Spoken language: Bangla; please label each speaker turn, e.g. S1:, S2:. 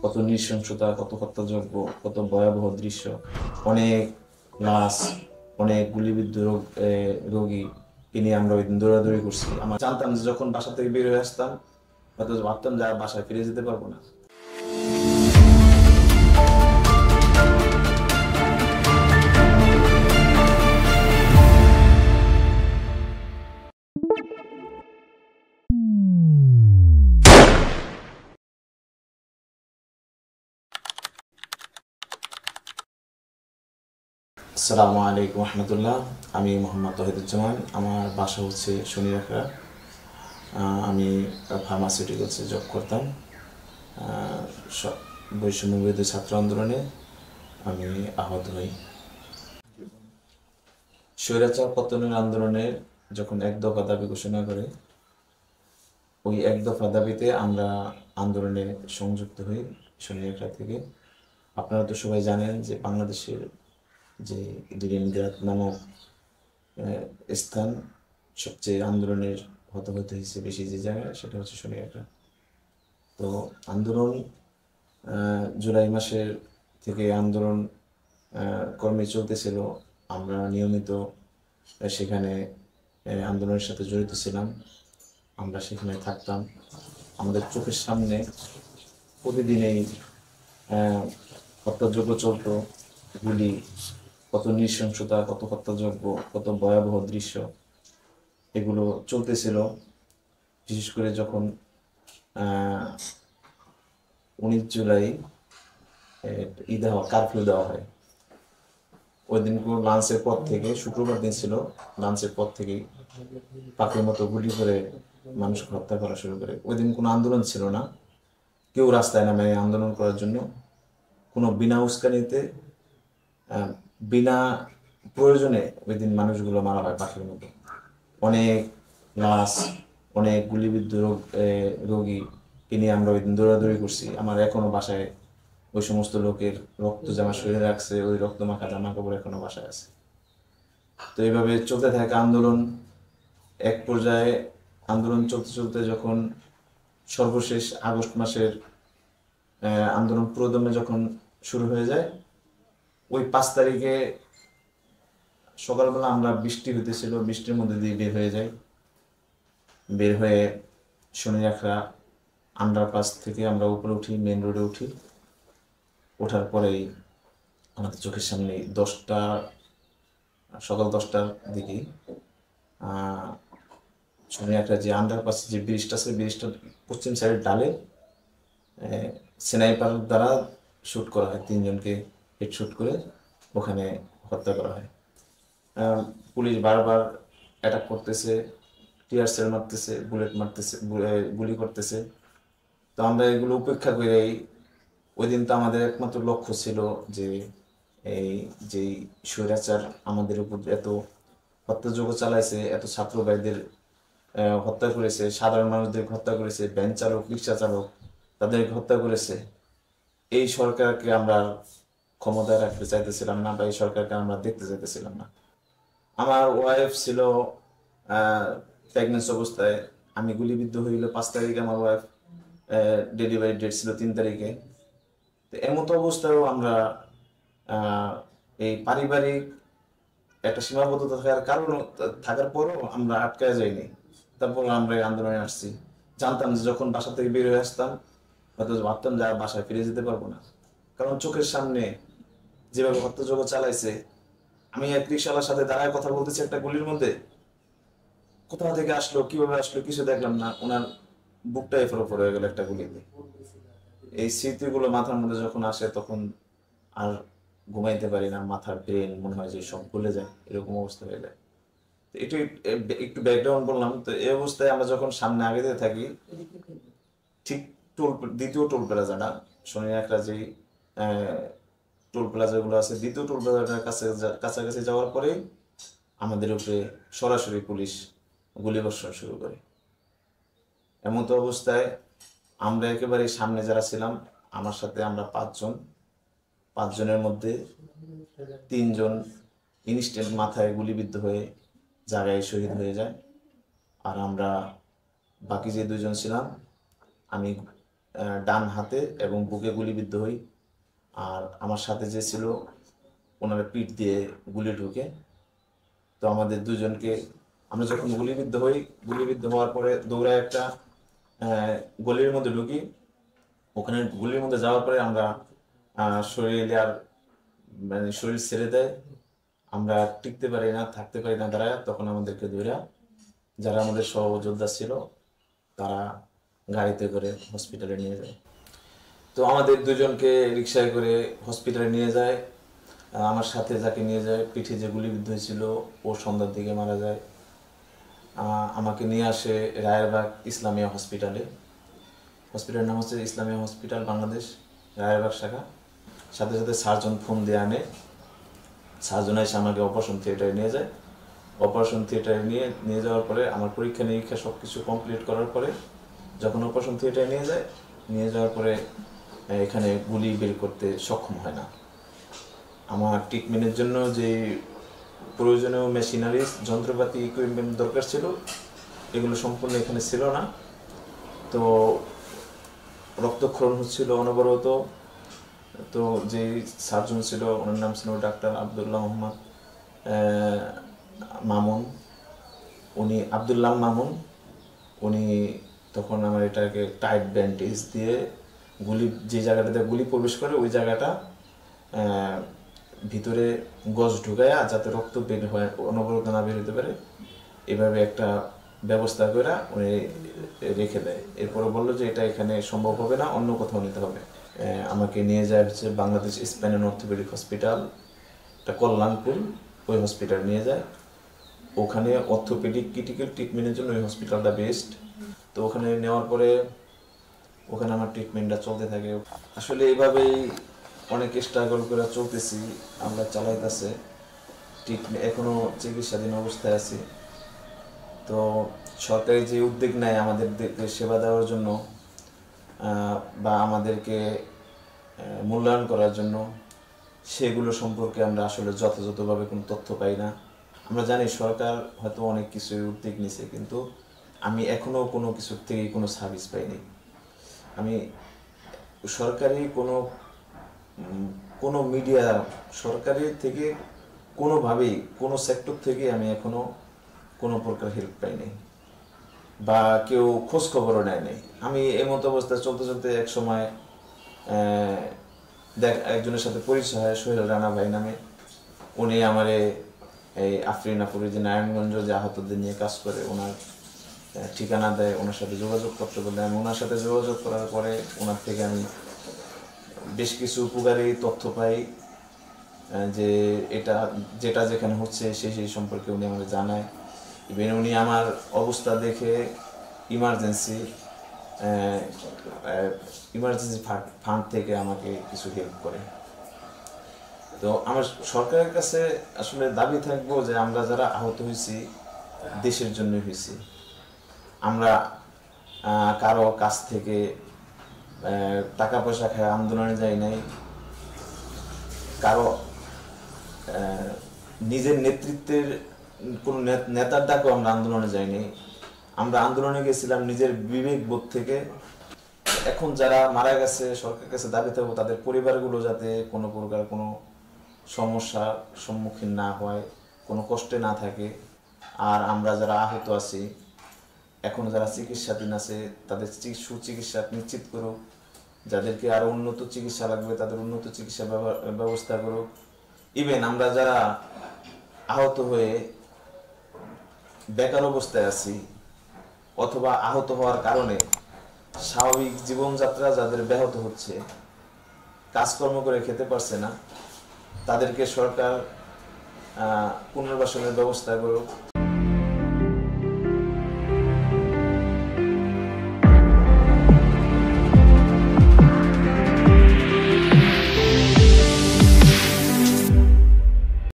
S1: কত নৃশংসতা, কত হত্যাযজ্ঞ, কত ভয়াবহ দৃশ্য, অনেক লাশ, অনেক গুলিবিদ্ধ রোগীকে নিয়ে আমরা ওই দিন দৌড়াদৌড়ি করছি। আমরা জানতাম যে যখন বাসা থেকে বের হয়ে আসতাম হয়তো ভাবতাম যে আর বাসায় ফিরে যেতে পারবো না। আসসালামু আলাইকুম রহমতুল্লাহ। আমি মোহাম্মদ তহিদুজ্জামান। আমার বাসা হচ্ছে শনিরাখড়া। আমি ফার্মাসিউটিক্যালসে জব করতাম। বৈষম্য বিরোধী ছাত্র আন্দোলনে আমি আহত হই। স্বৈরাচার পতনের আন্দোলনের যখন এক দফা দাবি ঘোষণা করে, ওই এক দফা দাবিতে আমরা আন্দোলনে সংযুক্ত হই শনিরাখড়া থেকে। আপনারা তো সবাই জানেন যে বাংলাদেশের যে দিরিনগাত নামক স্থান সবচেয়ে আন্দোলনের হতাহত হয়েছে বেশি যে জায়গায়, সেটা হচ্ছে শনিরাখড়া। তো আন্দোলন জুলাই মাসের থেকে আন্দোলন কর্মে চলতেছিল। আমরা নিয়মিত সেখানে আন্দোলনের সাথে জড়িত ছিলাম। আমরা সেখানে থাকতাম। আমাদের চোখের সামনে প্রতিদিনেই হত্যাযজ্ঞ চলতো। গুলি, কত নৃশংসতা, কত হত্যাযজ্ঞ, কত ভয়াবহ দৃশ্য এগুলো চলতেছিল। বিশেষ করে যখন 19 জুলাই কারফিউ দেওয়া হয়, ওই দিন লাঞ্চের পর থেকে, শুক্রবার দিন ছিল, লাঞ্চের পর থেকেই পাখির মতো গুলি করে মানুষকে হত্যা করা শুরু করে। ওই দিন কোনো আন্দোলন ছিল না, কেউ রাস্তায় নামে আন্দোলন করার জন্য। কোনো বিনা উস্কানিতে, বিনা প্রয়োজনে ওই দিন মানুষগুলো মারা হয় পাখির মতো। অনেক লাশ, অনেক গুলিবিদ্ধ রোগীকে নিয়ে আমরা ওই দিন দৌড়াদৌড়ি করছি। আমার এখনো বাসায় ওই সমস্ত লোকের রক্ত জামা শরীরে রাখছে, ওই রক্ত মাখা জামা কাপড় এখনো বাসায় আছে। তো এইভাবে চলতে থাকে আন্দোলন। এক পর্যায়ে আন্দোলন চলতে চলতে যখন সর্বশেষ আগস্ট মাসের আন্দোলন পুরোদমে যখন শুরু হয়ে যায়, ওই 5 তারিখে সকালবেলা আমরা বৃষ্টি হইতেছিল, বৃষ্টির মধ্যে দিয়ে বের হয়ে যাই। বের হয়ে শনিরাখড়া আন্ডারপাস থেকে আমরা উপরে উঠি, মেন রোডে উঠি। ওঠার পরেই আমাদের চোখের সামনে সকাল 10টার দিকে শনিরাখড়া যে আন্ডারপাস যে ব্রিজটা আছে, ব্রিজটার পশ্চিম সাইডের ডালে স্নাইপার দ্বারা শ্যুট করা হয়। 3 জনকে হেডশুট করে ওখানে হত্যা করা হয়। পুলিশ বারবার অ্যাটাক করতেছে, টিয়ার সেল মারতেছে, বুলেট মারতেছে, গুলি করতেছে। তো আমরা এগুলো উপেক্ষা করে, ওই দিন তো আমাদের একমাত্র লক্ষ্য ছিল যে এই যেই স্বৈরাচার আমাদের উপর এত হত্যাযজ্ঞ চালাইছে, এত ছাত্র ভাইদের হত্যা করেছে, সাধারণ মানুষদেরকে হত্যা করেছে, ভ্যান চালক, রিক্সা চালক তাদেরকে হত্যা করেছে, এই সরকারকে আমরা ক্ষমতায় রাখতে চাইতেছিলাম না, বা এই সরকারকে আমরা দেখতে চাইতেছিলাম না। আমার ওয়াইফ ছিল প্রেগনেন্সি অবস্থায়। আমি গুলিবিদ্ধ হইল 5 তারিখে, আমার ওয়াইফ ডেলিভারি ডেট ছিল 3 তারিখে। তো এমতো অবস্থায়ও আমরা এই পারিবারিক একটা সীমাবদ্ধতা থাকার পরও আমরা আটকায় যাইনি। তারপর আমরা এই আন্দোলনে আসছি। জানতাম যে যখন বাসা থেকে বের হয়ে আসতাম হয়তো ভাবতাম যে আর বাসায় ফিরে যেতে পারবো না। কারণ চোখের সামনে যেভাবে হত্যাযজ্ঞ চালাইছে, আমি এক রিকশাওয়ালার সাথে দাঁড়ায় কথা বলতেছি একটা গুলির মধ্যে, কোথা থেকে আসলো, কিভাবে আসলো কিছু দেখলাম না, ওনার বুকটা এফর ওপর হয়ে গেল একটা গুলিতে। এই স্মৃতিগুলো মাথার মধ্যে যখন আসে তখন আর ঘুমাইতে পারি না, মাথার ব্রেন মনে হয় যে সব ভুলে যায়, এরকম অবস্থা হয়ে যায়। তো একটু একটু ব্যাকগ্রাউন্ড বললাম। তো এই অবস্থায় আমরা যখন সামনে আগাতে থাকি, ঠিক দ্বিতীয় টোল প্লাজাটা, শনিরাখড়া যেই টোল প্লাজাগুলো আছে, দ্বিতীয় টোল প্লাজাটার কাছাকাছি যাওয়ার পরে আমাদের উপরে সরাসরি পুলিশ গুলিবর্ষণ শুরু করে। এমতো অবস্থায় আমরা একেবারে সামনে যারা ছিলাম, আমার সাথে আমরা 5 জন, 5 জনের মধ্যে 3 জন ইনস্ট্যান্ট মাথায় গুলিবিদ্ধ হয়ে জায়গায় শহীদ হয়ে যায়। আর আমরা বাকি যে 2 জন ছিলাম, আমি ডান হাতে এবং বুকে গুলিবিদ্ধ হই। আর আমার সাথে যে ছিল ওনার পিঠ দিয়ে গুলি ঢুকে। তো আমাদের দুজনকে, আমরা যখন গুলিবিদ্ধ হই, গুলিবিদ্ধ হওয়ার পরে দৌড়ায় একটা গলির মধ্যে ঢুকি। ওখানে গুলির মধ্যে যাওয়ার পরে আমরা শরীরে আর মানে শরীর ছেড়ে দেয়, আমরা টিকতে পারি না, থাকতে পারি না দাঁড়ায়। তখন আমাদেরকে ধরে যারা আমাদের সহযোদ্ধা ছিল তারা গাড়িতে করে হসপিটালে নিয়ে যায়। তো আমাদের দুজনকে রিক্সায় করে হসপিটালে নিয়ে যায়। আমার সাথে যাকে নিয়ে যায়, পিঠে যে গুলিবিদ্ধ হয়েছিল, ও সন্ধ্যার দিকে মারা যায়। আমাকে নিয়ে আসে রায়েরবাগ ইসলামিয়া হসপিটালে। হসপিটালের নাম হচ্ছে ইসলামিয়া হসপিটাল বাংলাদেশ, রায়েরবাগ শাখা। সাথে সাথে সার্জন ফোন দিয়ে আনে। সার্জন এসে আমাকে অপারেশন থিয়েটারে নিয়ে যায়। অপারেশন থিয়েটারে নিয়ে যাওয়ার পরে আমার পরীক্ষা নিরীক্ষা সব কিছু কমপ্লিট করার পরে যখন অপারেশন থিয়েটারে নিয়ে যাওয়ার পরে এখানে গুলি বের করতে সক্ষম হয় না। আমার ট্রিটমেন্টের জন্য যে প্রয়োজনীয় মেশিনারিজ, যন্ত্রপাতি, ইকুইপমেন্ট দরকার ছিল, এগুলো সম্পূর্ণ এখানে ছিল না। তো রক্তক্ষরণ হচ্ছিল অনবরত। তো যে সার্জন ছিল ওনার নাম ছিল ডাক্তার আবদুল্লাহ মোহাম্মদ মামুন, আবদুল্লাহ মামুন। উনি তখন আমার এটাকে টাইট ব্যান্ডেজ দিয়ে যে জায়গাটাতে গুলি প্রবেশ করে ওই জায়গাটা ভিতরে গজ ঢুকায়া যাতে রক্ত বের হয়, অনবরত না বের হতে পারে, এভাবে একটা ব্যবস্থা করে উনি রেখে দেয়। এরপরে বললো যে এটা এখানে সম্ভব হবে না, অন্য কোথাও নিতে হবে। আমাকে নিয়ে যায় হচ্ছে Bangladesh spine and orthopaedic hospital, এটা কল্যাণপুর, ওই হসপিটাল নিয়ে যায়। ওখানে অর্থোপেডিক ক্রিটিক্যাল ট্রিটমেন্টের জন্য ওই হসপিটালটা বেস্ট। তো ওখানে নেওয়ার পরে ওখানে আমার ট্রিটমেন্টটা চলতে থাকে। আসলে এইভাবেই অনেক স্ট্রাগল করে চলতেছি, আমরা চালাইতেছে ট্রিটমেন্ট, এখনো চিকিৎসাধীন অবস্থায় আছি। তো সরকারি যে উদ্যোগ নেয় আমাদেরকে সেবা দেওয়ার জন্য বা আমাদেরকে মূল্যায়ন করার জন্য, সেগুলো সম্পর্কে আমরা আসলে যথাযথভাবে কোনো তথ্য পাই না। আমরা জানি সরকার হয়তো অনেক কিছুই উদ্যোগ নিছে, কিন্তু আমি এখনো কোনো কিছুর থেকে কোনো সার্ভিস পাইনি। আমি সরকারি কোনো মিডিয়া, সরকারি থেকে কোনোভাবেই কোনো সেক্টর থেকে আমি এখনো কোনো প্রকার হেল্প পাইনি বা কেউ খোঁজ খবরও নেয়নি। আমি এই মতো অবস্থায় চলতে চলতে এক সময় একজনের সাথে পরিচয় হয়, সোহেল রানা ভাই নামে। উনি আমারে এই আফরিনাপুরে যে নারায়ণগঞ্জ যে আহতদের নিয়ে কাজ করে, ওনার ঠিকানা দেয়, ওনার সাথে যোগাযোগ করতে বলে। আমি ওনার সাথে যোগাযোগ করার পরে ওনার থেকে আমি বেশ কিছু উপকারী তথ্য পাই, যে যেটা যেখানে হচ্ছে সেই সম্পর্কে উনি আমাকে জানায়। ইভেন উনি আমার অবস্থা দেখে ইমার্জেন্সি ফান্ড থেকে আমাকে কিছু হেল্প করে। তো আমার সরকারের কাছে আসলে দাবি থাকবো যে আমরা যারা আহত হয়েছি দেশের জন্য হয়েছি। আমরা কারো কাছ থেকে টাকা পয়সা খায় আন্দোলনে যাই নাই, কারো নিজের নেতৃত্বের কোনো নেতার ডাকেও আমরা আন্দোলনে যাইনি। আমরা আন্দোলনে গেছিলাম নিজের বিবেক বোধ থেকে। এখন যারা মারা গেছে, সরকারের কাছে দাবি থাকবো তাদের পরিবারগুলো যাতে কোনো প্রকার কোনো সমস্যার সম্মুখীন না হয়, কোনো কষ্টে না থাকে। আর আমরা যারা আহত আছি, এখন যারা চিকিৎসাধীন আছে, তাদের সুচিকিৎসা নিশ্চিত করুক। যাদেরকে আরো উন্নত চিকিৎসা লাগবে তাদের উন্নত চিকিৎসা ব্যবস্থা করুক। ইভেন আমরা যারা আহত হয়ে বেকার অবস্থায় আছি অথবা আহত হওয়ার কারণে স্বাভাবিক জীবনযাত্রা যাদের ব্যাহত হচ্ছে, কাজকর্ম করে খেতে পারছে না, তাদেরকে সরকার পুনর্বাসনের ব্যবস্থা করুক।